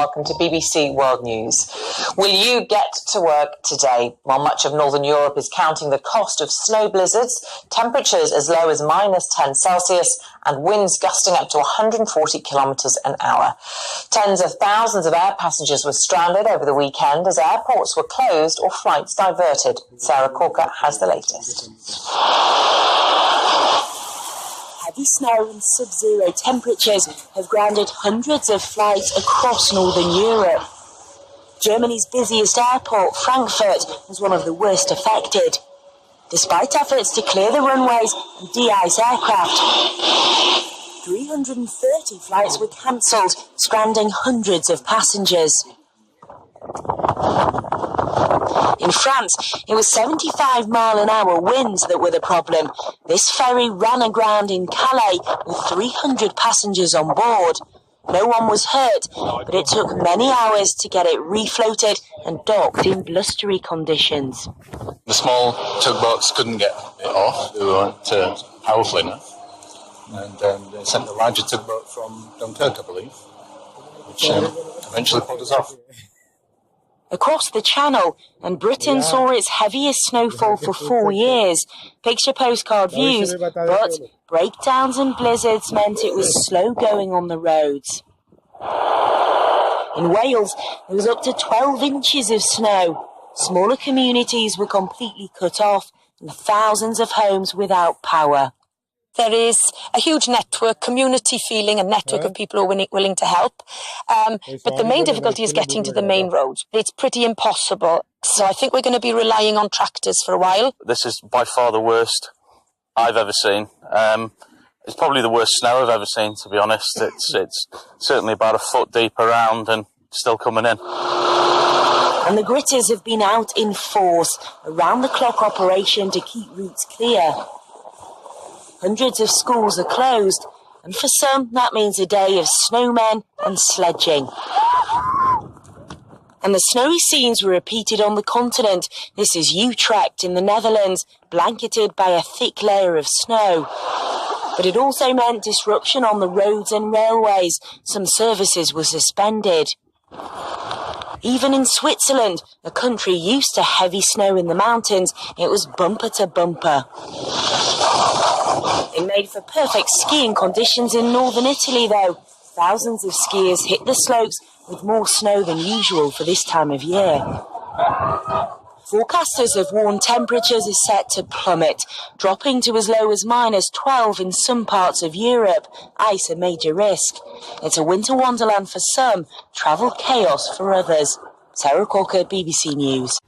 welcome to BBC World News. Will you get to work today? While much of Northern Europe is counting the cost of snow blizzards, temperatures as low as -10°C and winds gusting up to 140 kilometres an hour. Tens of thousands of air passengers were stranded over the weekend as airports were closed or flights diverted. Sarah Corker has the latest. Heavy snow and sub-zero temperatures have grounded hundreds of flights across Northern Europe. Germany's busiest airport, Frankfurt, was one of the worst affected. Despite efforts to clear the runways and de-ice aircraft, 330 flights were cancelled, stranding hundreds of passengers. In France, it was 75-mile-an-hour winds that were the problem. This ferry ran aground in Calais with 300 passengers on board. No one was hurt, but it took many hours to get it refloated and docked in blustery conditions. The small tugboats couldn't get it off. They weren't powerful enough. And they sent the larger tugboat from Dunkirk, I believe, which eventually pulled us off. Across the Channel, and Britain saw its heaviest snowfall for 4 years. Picture postcard views, but breakdowns and blizzards meant it was slow going on the roads. In Wales, there was up to 12 inches of snow. Smaller communities were completely cut off and thousands of homes without power. There is a huge network, community feeling, a network of people who are willing to help. But the main difficulty is getting to the main road. It's pretty impossible. So I think we're going to be relying on tractors for a while. This is by far the worst I've ever seen. It's probably the worst snow I've ever seen, to be honest. It's certainly about a foot deep around and still coming in. And the gritters have been out in force, around-the-clock operation to keep routes clear. Hundreds of schools are closed, and for some that means a day of snowmen and sledging. And the snowy scenes were repeated on the continent. This is Utrecht in the Netherlands, blanketed by a thick layer of snow. But it also meant disruption on the roads and railways. Some services were suspended. Even in Switzerland, a country used to heavy snow in the mountains, it was bumper to bumper. It made for perfect skiing conditions in northern Italy, though. Thousands of skiers hit the slopes with more snow than usual for this time of year. Forecasters have warned temperatures are set to plummet, dropping to as low as -12 in some parts of Europe. Ice a major risk. It's a winter wonderland for some, travel chaos for others. Sarah Corker, BBC News.